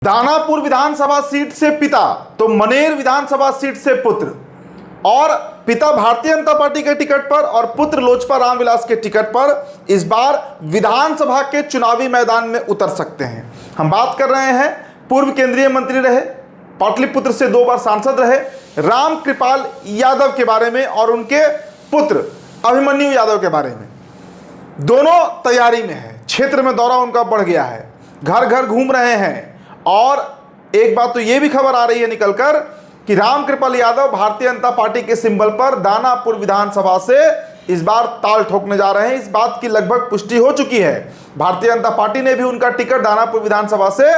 दानापुर विधानसभा seat से पिता तो मनेर विधानसभा सीट से पुत्र, और पिता भारतीय जनता पार्टी के टिकट पर और पुत्र लोजपा रामविलास के टिकट पर इस बार विधानसभा के चुनावी मैदान में उतर सकते हैं। हम बात कर रहे हैं पूर्व केंद्रीय मंत्री रहे, पाटलिपुत्र से 2 बार सांसद रहे रामकृपाल यादव के बारे में और उनके पुत्र अभिमन्यु यादव के बारे में। दोनों तैयारी में है, क्षेत्र में दौरा उनका बढ़ गया है, घर घर घूम रहे हैं। और एक बात तो ये भी खबर आ रही है निकलकर कि रामकृपाल यादव भारतीय जनता पार्टी के सिंबल पर दानापुर विधानसभा से इस बार ताल ठोकने जा रहे हैं। इस बात की लगभग पुष्टि हो चुकी है। भारतीय जनता पार्टी ने भी उनका टिकट दानापुर विधानसभा से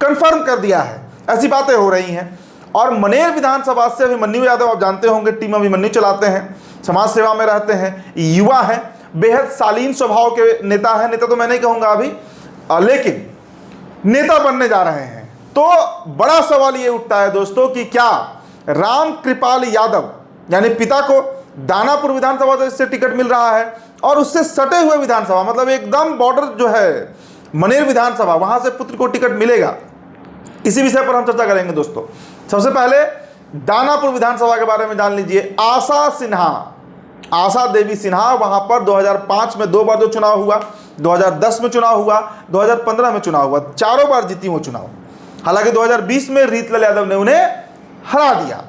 कंफर्म कर दिया है। ऐसी बातें हो रही हैं। और मनेर विधानसभा से अभिमन्यु यादव, आप जानते होंगे, टीम अभिमन्यु चलाते हैं, समाज सेवा में रहते हैं, युवा हैं, बेहद शालीन स्वभाव के नेता हैं। नेता तो मैं नहीं कहूँगा अभी, लेकिन नेता बनने जा रहे हैं। तो बड़ा सवाल ये उठता है दोस्तों कि क्या रामकृपाल यादव यानी पिता को दानापुर विधानसभा से टिकट मिल रहा है और उससे सटे हुए विधानसभा, मतलब एकदम बॉर्डर जो है मनेर विधानसभा, वहां से पुत्र को टिकट मिलेगा। इसी विषय पर हम चर्चा करेंगे दोस्तों। सबसे पहले दानापुर विधानसभा के बारे में जान लीजिए। आशा देवी सिन्हा, वहां पर 2005 में 2 बार जो चुनाव हुआ, 2010 में चुनाव हुआ, 2015 में चुनाव हुआ, 4 बार जीती वो चुनाव। हालांकि 2020 में रीतलाल यादव ने उन्हें हरा दिया।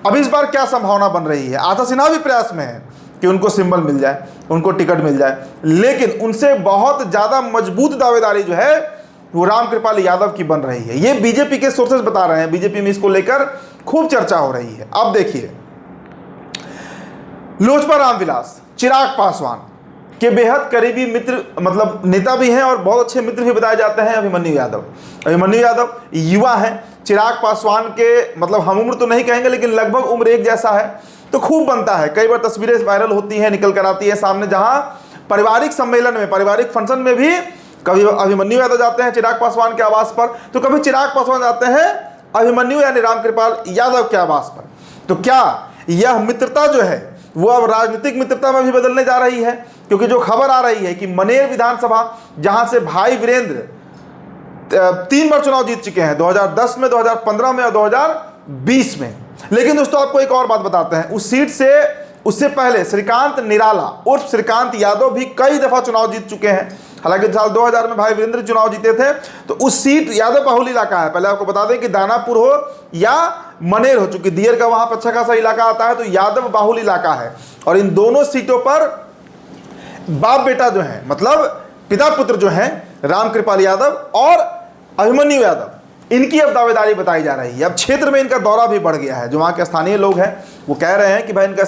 अब इस बार क्या संभावना बन रही है? आशा सिन्हा भी प्रयास में है कि उनको सिंबल मिल जाए, उनको टिकट मिल जाए, लेकिन उनसे बहुत ज्यादा मजबूत दावेदारी जो है वो रामकृपाल यादव की बन रही है। ये बीजेपी के सोर्सेज बता रहे हैं, बीजेपी में इसको लेकर खूब चर्चा हो रही है। अब देखिए, लोजपा रामविलास चिराग पासवान के बेहद करीबी मित्र, मतलब नेता भी हैं और बहुत अच्छे मित्र भी बताए जाते हैं अभिमन्यु यादव। अभिमन्यु यादव युवा हैं, चिराग पासवान के मतलब हम उम्र तो नहीं कहेंगे लेकिन लगभग उम्र एक जैसा है। तो खूब बनता है, कई बार तस्वीरें वायरल होती हैं, निकल कर आती है सामने, जहां पारिवारिक सम्मेलन में, पारिवारिक फंक्शन में भी कभी अभिमन्यु यादव जाते हैं चिराग पासवान के आवास पर, तो कभी चिराग पासवान जाते हैं अभिमन्यु यानी रामकृपाल यादव के आवास पर। तो क्या यह मित्रता जो है वो अब राजनीतिक मित्रता में भी बदलने जा रही है? क्योंकि जो खबर आ रही है कि मनेर विधानसभा, जहां से भाई वीरेंद्र 3 बार चुनाव जीत चुके हैं, 2010 में, 2015 में और 2020 में। लेकिन दोस्तों आपको एक और बात बताते हैं, उस सीट से उससे पहले श्रीकांत निराला उर्फ श्रीकांत यादव भी कई दफा चुनाव जीत चुके हैं। हालांकि साल 2000 में भाई वीरेंद्र चुनाव जीते थे। तो उस सीट यादव बाहुल इलाका है। पहले आपको बता दें कि दानापुर हो या मनेर हो, चूंकि दियर का वहां पर अच्छा खासा इलाका आता है, तो यादव बाहुल इलाका है। और इन दोनों सीटों पर बाप बेटा जो है, मतलब पिता पुत्र जो है, रामकृपाल यादव और अभिमन्यु यादव, इनकी अब दावेदारी बताई जा रही है। अब क्षेत्र में इनका दौरा भी बढ़ गया है। जो वहाँ के स्थानीय लोग हैं वो कह रहे हैं कि भाई इनका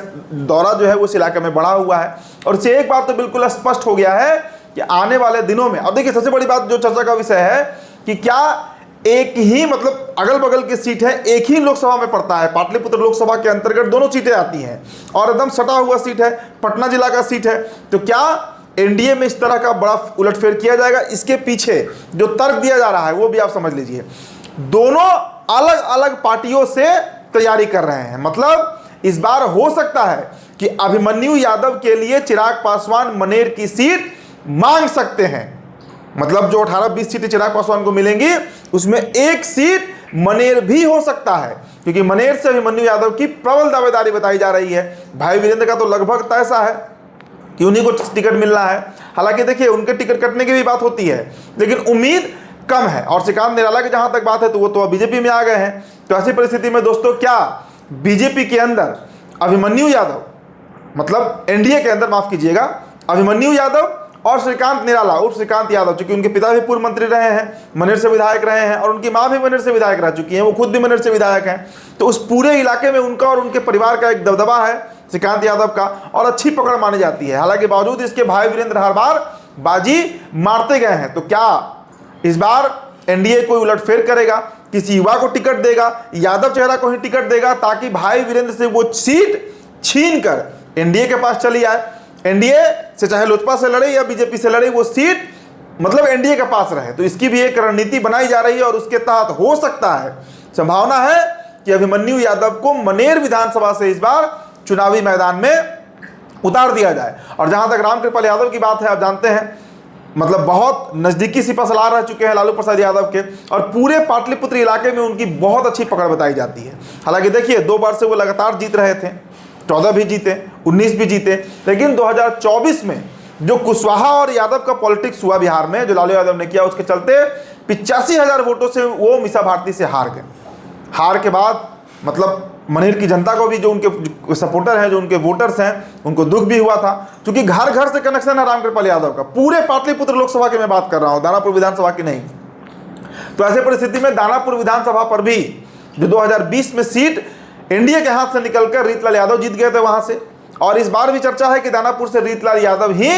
दौरा जो है वो इस इलाके में बढ़ा हुआ है। और इससे एक बात तो बिल्कुल स्पष्ट हो गया है कि आने वाले दिनों में, अब देखिए सबसे बड़ी बात जो चर्चा का विषय है कि क्या एक ही, मतलब अगल बगल की सीट है, एक ही लोकसभा में पड़ता है, पाटलिपुत्र लोकसभा के अंतर्गत दोनों सीटें आती हैं और एकदम सटा हुआ सीट है, पटना जिला का सीट है। तो क्या एनडीए में इस तरह का बड़ा उलटफेर किया जाएगा? इसके पीछे जो तर्क दिया जा रहा है वो भी आप समझ लीजिए। दोनों अलग अलग पार्टियों से तैयारी कर रहे हैं। मतलब इस बार हो सकता है कि अभिमन्यु यादव के लिए चिराग पासवान मनेर की सीट मांग सकते हैं। मतलब जो 18-20 सीटें चिराग पासवान को मिलेंगी उसमें एक सीट मनेर भी हो सकता है, क्योंकि मनेर से अभिमन्यु यादव की प्रबल दावेदारी बताई जा रही है। भाई वीरेंद्र का तो लगभग तय सा है कि उन्हीं को टिकट मिलना है। हालांकि देखिए उनके टिकट कटने की भी बात होती है, लेकिन उम्मीद कम है। और श्रीकांत निराला की जहां तक बात है तो वो तो बीजेपी में आ गए हैं। तो ऐसी परिस्थिति में दोस्तों क्या बीजेपी के अंदर अभिमन्यु यादव, मतलब एनडीए के अंदर, माफ कीजिएगा, अभिमन्यु यादव और श्रीकांत निराला उर्फ श्रीकांत यादव, चूंकि उनके पिता भी पूर्व मंत्री रहे हैं, मनेर से विधायक रहे हैं, और उनकी मां भी मनेर से विधायक रह चुकी हैं, वो खुद भी मनेर से विधायक हैं। तो उस पूरे इलाके में उनका और उनके परिवार का एक दबदबा है श्रीकांत यादव का, और अच्छी पकड़ मानी जाती है। हालांकि बावजूद इसके भाई वीरेंद्र हर बार बाजी मारते गए हैं। तो क्या इस बार एनडीए कोई उलटफेर करेगा, किसी युवा को टिकट देगा, यादव चेहरा को ही टिकट देगा, ताकि भाई वीरेंद्र से वो सीट छीन कर एनडीए के पास चली आए? एनडीए से चाहे लोजपा से लड़े या बीजेपी से लड़े, वो सीट मतलब एनडीए के पास रहे। तो इसकी भी एक रणनीति बनाई जा रही है और उसके तहत हो सकता है, संभावना है कि अभिमन्यु यादव को मनेर विधानसभा से इस बार चुनावी मैदान में उतार दिया जाए। और जहां तक रामकृपाल यादव की बात है, आप जानते हैं मतलब बहुत नज़दीकी सिपहसालार रह चुके हैं लालू प्रसाद यादव के, और पूरे पाटलिपुत्र इलाके में उनकी बहुत अच्छी पकड़ बताई जाती है। हालांकि देखिए 2 बार से वो लगातार जीत रहे थे, 14 भी जीते, 19 भी जीते, लेकिन 2024 में जो कुशवाहा और यादव का पॉलिटिक्स हुआ बिहार में, जो लालू यादव ने किया, उसके चलते 85,000 वोटों से वो मीसा भारती से हार गए। हार के बाद मतलब मनेर की जनता को भी, जो उनके सपोर्टर हैं, जो उनके वोटर्स हैं, उनको दुख भी हुआ था, क्योंकि घर घर से कनेक्शन है रामकृपाल यादव का। पूरे पाटलिपुत्र लोकसभा की मैं बात कर रहा हूं, दानापुर विधानसभा की नहीं। तो ऐसे परिस्थिति में दानापुर विधानसभा पर भी जो 2020 में सीट एनडीए के हाथ से निकलकर रीतलाल यादव जीत गए थे वहां से, और इस बार भी चर्चा है कि दानापुर से रीतलाल यादव ही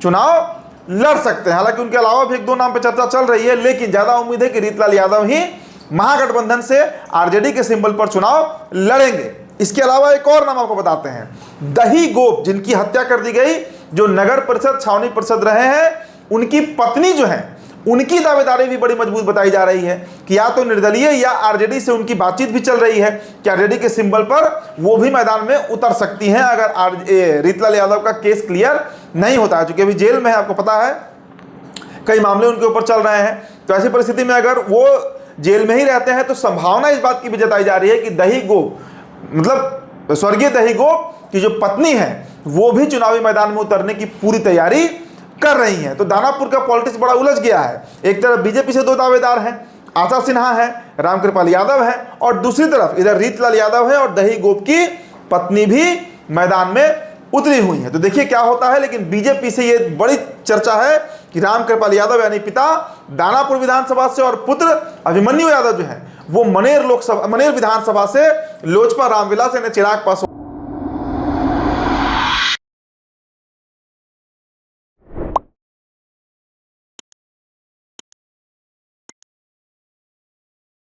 चुनाव लड़ सकते हैं। हालांकि उनके अलावा भी 1-2 नाम पर चर्चा चल रही है, लेकिन ज्यादा उम्मीद है कि रीतलाल यादव ही महागठबंधन से आरजेडी के सिंबल पर चुनाव लड़ेंगे। इसके अलावा एक और नाम आपको बताते हैं, दही गोप, जिनकी हत्या कर दी गई, जो नगर परिषद छावनी परिषद रहे हैं, उनकी पत्नी जो है, उनकी दावेदारी भी बड़ी मजबूत बताई जा रही है कि या तो निर्दलीय या आरजेडी से उनकी बातचीत भी चल रही है कि आरजेडी के सिंबल पर वो भी मैदान में उतर सकती हैं अगर रीतलाल यादव का केस क्लियर नहीं होता है, क्योंकि अभी जेल में है, आपको पता है कई मामले उनके ऊपर चल रहे हैं। तो ऐसी परिस्थिति में अगर वो जेल में ही रहते हैं तो संभावना इस बात की भी जताई जा रही है कि दही गोप, मतलब स्वर्गीय दही गोप की जो पत्नी है, वो भी चुनावी मैदान में उतरने की पूरी तैयारी कर रही हैं। तो दानापुर का पॉलिटिक्स बड़ा उलझ गया है। एक तरफ बीजेपी से 2 दावेदार हैं, आशा सिन्हा है, रामकृपाल यादव है, और दूसरी तरफ इधर रीतलाल यादव है और दही गोप की पत्नी भी मैदान में उतरी हुई है। तो देखिए क्या होता है, लेकिन बीजेपी से ये बड़ी चर्चा है कि रामकृपाल यादव यानी पिता दानापुर विधानसभा से और पुत्र अभिमन्यु यादव जो है वो मनेर विधानसभा से लोजपा रामविलास यानी चिराग पासवान